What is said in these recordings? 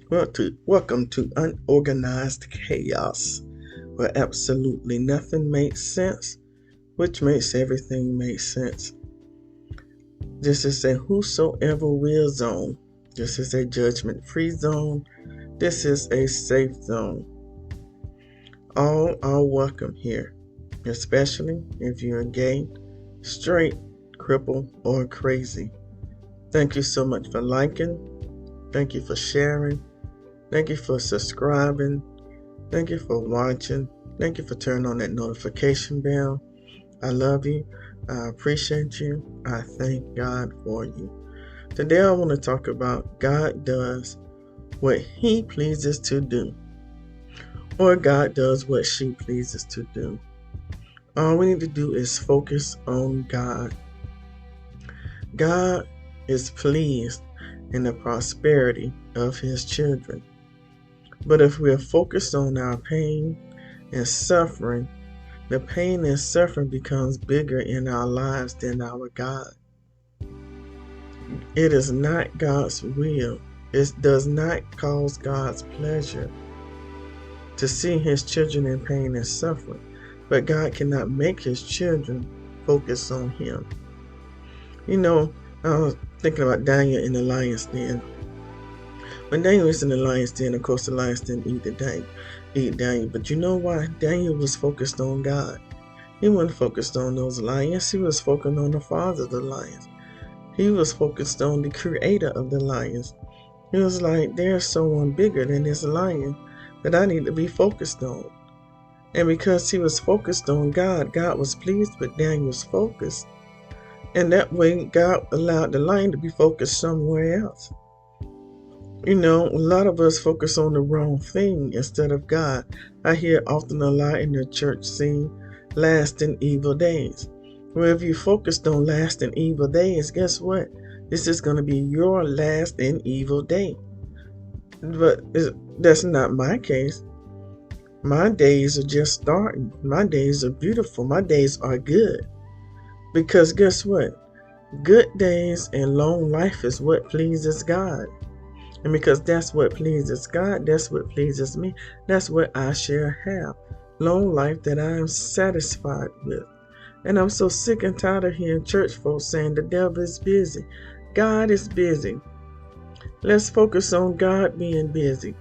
Welcome to Unorganized Chaos, where absolutely nothing makes sense, which makes everything make sense. This is a whosoever will zone. This is a judgment-free zone. This is a safe zone. All are welcome here, especially if you're gay, straight, crippled, or crazy. Thank you so much for liking. Thank you for sharing. Thank you for subscribing. Thank you for watching. Thank you for turning on that notification bell. I love you. I appreciate you. I thank God for you. Today I want to talk about God does what He pleases to do, or God does what she pleases to do. All we need to do is focus on God. God is pleased in the prosperity of His children. But if we're focused on our pain and suffering, the pain and suffering becomes bigger in our lives than our God. It is not God's will. It does not cause God's pleasure to see His children in pain and suffering. But God cannot make His children focus on Him. You know, I was thinking about Daniel in the lion's den. When Daniel was in the lion's den, of course, the lions didn't eat Daniel. But you know why? Daniel was focused on God. He wasn't focused on those lions. He was focused on the father of the lions. He was focused on the creator of the lions. He was like, there's someone bigger than this lion that I need to be focused on. And because he was focused on God, God was pleased with Daniel's focus. And that way, God allowed the lion to be focused somewhere else. You know, a lot of us focus on the wrong thing instead of God. I hear often a lot in the church scene, last in evil days. Well, if you focused on last in evil days, guess what? This is going to be your last in evil day. But that's not my case. My days are just starting. My days are beautiful. My days are good. Because guess what? Good days and long life is what pleases God. And because that's what pleases God, that's what pleases me. That's what I shall have. Long life that I am satisfied with. And I'm so sick and tired of hearing church folks saying the devil is busy. God is busy. Let's focus on God being busy.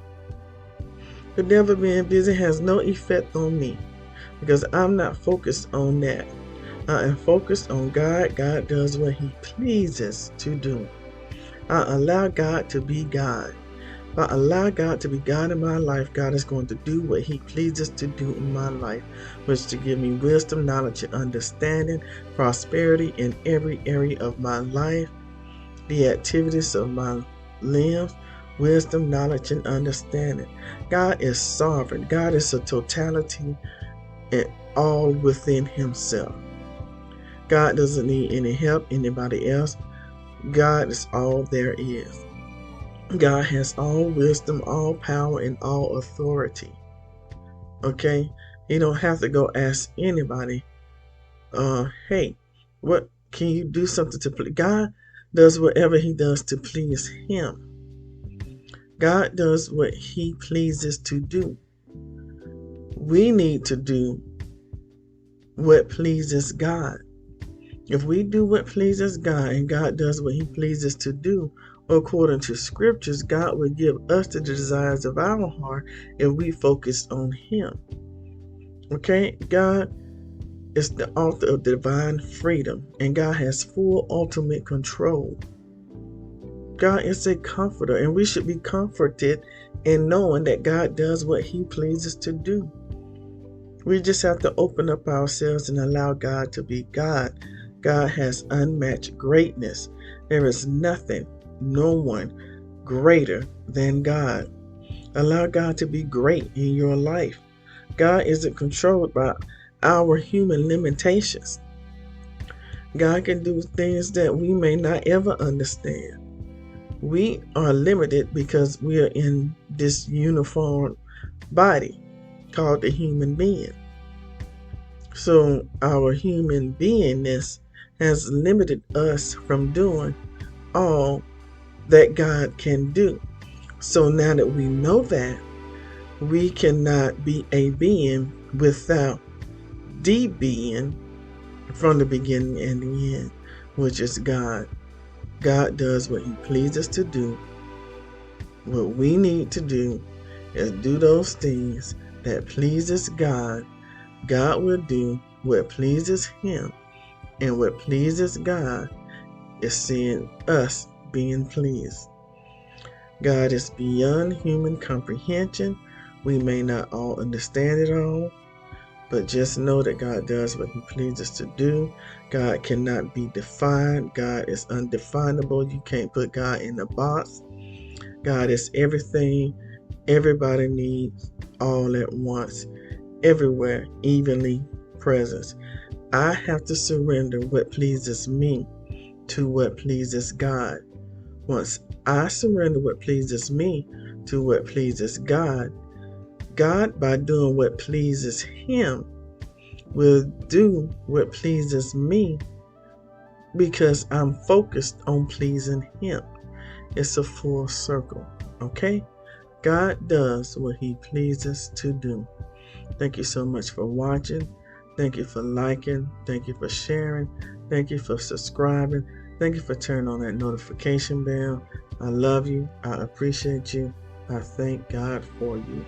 The devil being busy has no effect on me because I'm not focused on that. I am focused on God. God does what He pleases to do. I allow God to be God. If I allow God to be God in my life, God is going to do what He pleases to do in my life, which is to give me wisdom, knowledge, and understanding, prosperity in every area of my life, the activities of my limbs, wisdom, knowledge, and understanding. God is sovereign. God is a totality and all within Himself. God doesn't need any help, anybody else. God is all there is. God has all wisdom, all power, and all authority. Okay? You don't have to go ask anybody, hey, what can you do something to please? God does whatever He does to please Him. God does what He pleases to do. We need to do what pleases God. If we do what pleases God and God does what He pleases to do, according to scriptures, God will give us the desires of our heart if we focus on Him. Okay? God is the author of divine freedom, and God has full ultimate control. God is a comforter, and we should be comforted in knowing that God does what He pleases to do. We just have to open up ourselves and allow God to be God. God has unmatched greatness. There is nothing, no one greater than God. Allow God to be great in your life. God isn't controlled by our human limitations. God can do things that we may not ever understand. We are limited because we are in this uniform body called the human being. So our human beingness has limited us from doing all that God can do. So now that we know that, we cannot be a being without the being from the beginning and the end, which is God. God does what he pleases to do. What we need to do is do those things that pleases God. God will do what pleases him, and what pleases God is seeing us being pleased. God is beyond human comprehension. We may not all understand it all, but just know that God does what he pleases to do. God cannot be defined. God is undefinable. You can't put God in a box. God is everything everybody needs all at once, everywhere, evenly present. I have to surrender what pleases me to what pleases God. Once I surrender what pleases me to what pleases God, God, by doing what pleases him, will do what pleases me because I'm focused on pleasing him. It's a full circle, okay? God does what he pleases to do. Thank you so much for watching. Thank you for liking. Thank you for sharing. Thank you for subscribing. Thank you for turning on that notification bell. I love you. I appreciate you. I thank God for you.